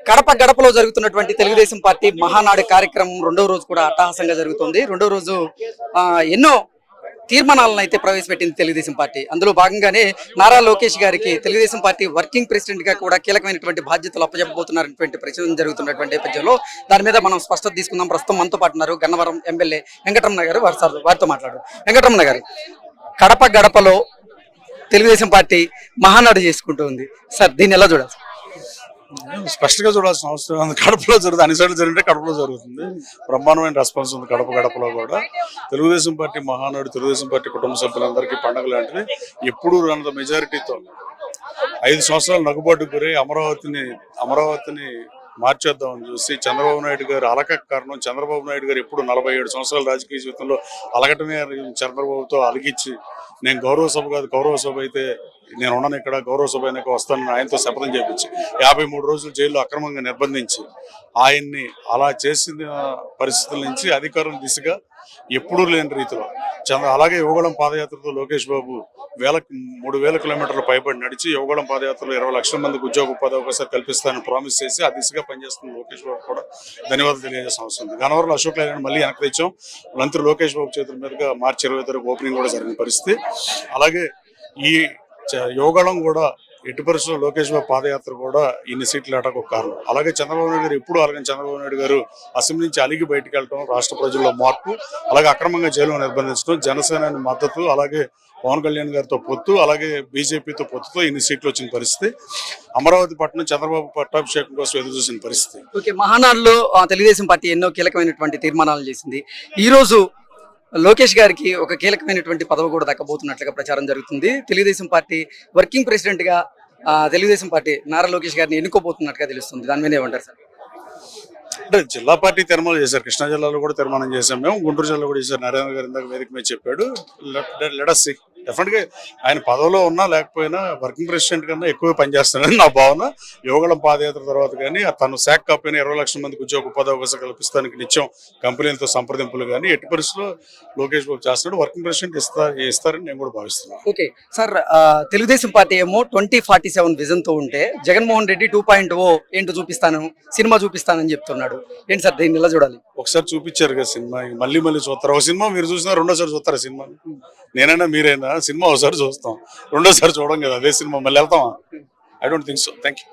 కడప గడపలో జరుగుతున్నటువంటి తెలుగుదేశం పార్టీ మహానాడు కార్యక్రమం రెండో రోజు కూడా అట్టహాసంగా జరుగుతుంది. రెండో రోజు ఎన్నో తీర్మానాలను అయితే ప్రవేశపెట్టింది తెలుగుదేశం పార్టీ. అందులో భాగంగానే నారా లోకేష్ గారికి తెలుగుదేశం పార్టీ వర్కింగ్ ప్రెసిడెంట్ గా కూడా కీలకమైనటువంటి బాధ్యతలు అప్పచెప్పబోతున్నటువంటి ప్రచారం జరుగుతున్నటువంటి నేపథ్యంలో దాని మీద మనం స్పష్టత తీసుకుందాం. ప్రస్తుతం మనతో పాటు ఉన్నారు గన్నవరం ఎమ్మెల్యే వెంకటరమణ గారు. వారితో మాట్లాడు. వెంకటరమణ గారు, కడప గడపలో తెలుగుదేశం పార్టీ మహానాడు చేసుకుంటూ ఉంది సార్, దీన్ని ఎలా చూడాలి? స్పష్టంగా చూడాల్సిన అవసరం ఉంది. కడపలో జరుగుతుంది, అన్ని సైడ్లు జరిగితే కడపలో జరుగుతుంది. బ్రహ్మాండమైన రెస్పాన్స్ ఉంది కడప గడపలో కూడా. తెలుగుదేశం పార్టీ మహానాడు తెలుగుదేశం పార్టీ కుటుంబ సభ్యులందరికీ పండుగ లాంటిది. ఎప్పుడు రానంత మెజారిటీతో 5 సంవత్సరాలు నగ్గుబాటుకు గురై అమరావతిని మార్చేద్దామని చూసి చంద్రబాబు నాయుడు గారు అలకకు కారణం. చంద్రబాబు నాయుడు గారు ఎప్పుడు 47 సంవత్సరాల రాజకీయ జీవితంలో అలగటమే చంద్రబాబుతో అలిగించి, నేను గౌరవ సభ కాదు, గౌరవ సభ అయితే నేను ఉన్నాను, ఇక్కడ గౌరవ సభ అయినాక వస్తానని ఆయనతో శపథం చేపించి 53 రోజులు జైల్లో అక్రమంగా నిర్బంధించి ఆయన్ని అలా చేసిన పరిస్థితుల నుంచి అధికారం దిశగా ఎప్పుడూ లేని రీతిలో అలాగే యువగళం పాదయాత్రతో లోకేష్ బాబు 3,000 కిలోమీటర్ల పైబడి నడిచి యువగళం పాదయాత్రలో 20 లక్షల మందికి ఉద్యోగ ఉపాధి అవకాశాలు కల్పిస్తానని ప్రామిస్ చేసి ఆ దిశగా పనిచేస్తున్న లోకేష్ బాబు కూడా ధన్యవాదాలు తెలియజేసిన అవసరం ఉంది. గన్నవరంలో అశోక్ లైలాండ్ మళ్ళీ వెనక్కి తెచ్చాం. మంత్రి లోకేష్ బాబు చేతుల మీదుగా మార్చి 23 ఓపెనింగ్ కూడా జరిగిన పరిస్థితి. అలాగే ఈ యువగళం కూడా ఎట్టి పరిస్థితుల్లో లోకేష్ బాబు పాదయాత్ర కూడా ఇన్ని సీట్లు ఆటకు ఒక కారణం. అలాగే చంద్రబాబు నాయుడు గారు ఎప్పుడు అలాగే చంద్రబాబు నాయుడు గారు అసెంబ్లీ నుంచి అలిగి బయటకు వెళ్ళడం, రాష్ట్ర ప్రజల్లో మార్పు, అలాగే అక్రమంగా జైలు నిర్బంధించడం, జనసేన మద్దతు, అలాగే పవన్ కళ్యాణ్ గారితో పొత్తు, అలాగే బీజేపీతో పొత్తుతో ఇన్ని సీట్లు వచ్చిన పరిస్థితి. అమరావతి పట్టణం చంద్రబాబు పట్టాభిషేకం కోసం ఎదురు చూసిన పరిస్థితి. ఓకే, మహానాడులో తెలుగుదేశం పార్టీ ఎన్నో కీలకమైనటువంటి తీర్మానాలు చేసింది. ఈ రోజు లోకేష్ గారికి ఒక కీలకమైనటువంటి పదవి కూడా దక్కబోతున్నట్లుగా ప్రచారం జరుగుతుంది. తెలుగుదేశం పార్టీ వర్కింగ్ ప్రెసిడెంట్ గా తెలుగుదేశం పార్టీ నారా లోకేష్ గారిని ఎన్నుకోబోతున్నట్టుగా తెలుస్తుంది. దాని మీద ఏమంటారు సార్? అంటే జిల్లా పార్టీ తీర్మానం చేశారు. కృష్ణా జిల్లాలో కూడా తీర్మానం చేశాం మేము, గుంటూరు జిల్లాలో కూడా చేశారు. నరేంద్ర గారు ఇందాక వేదిక మీద చెప్పాడు. Let's see. డెఫినెట్ గా ఆయన పదవిలో ఉన్నా లేకపోయినా వర్కింగ్ ప్రెసిడెంట్ కన్నా ఎక్కువే పనిచేస్తున్నాడని నా భావన. యువగళం పాదయాత్ర తర్వాత కానీ తను శాఖ కాకపోయినా 20 లక్షల మందికి ఉద్యోగ ఉపాధి అవకాశాలు కల్పిస్తానికి నిత్యం కంపెనీలతో సంప్రదింపులు కానీ ఎట్టి పరిస్థితుల్లో లోకేష్ బాబు చేస్తున్నాడు. వర్కింగ్ ప్రెసిడెంట్ ఇస్తారని నేను కూడా భావిస్తున్నాను. ఓకే సార్, తెలుగుదేశం పార్టీ ఏమో 2047 విజన్ తో ఉంటే జగన్మోహన్ రెడ్డి 2.0 ఏంటో సినిమా చూపిస్తానని చెప్తున్నాడు. ఏంటి సార్, దీన్ని ఎలా చూడాలి? ఒకసారి చూపించారు కదా సినిమా, మళ్ళీ చూస్తారు. ఒక సినిమా మీరు చూసినా రెండోసారి చూస్తారా సినిమా? నేనైనా మీరైనా సినిమా ఒకసారి చూస్తాం, రెండోసారి చూడం కదా. అదే సినిమా మళ్ళీ వెళ్తామా? I don't think so. Thank you.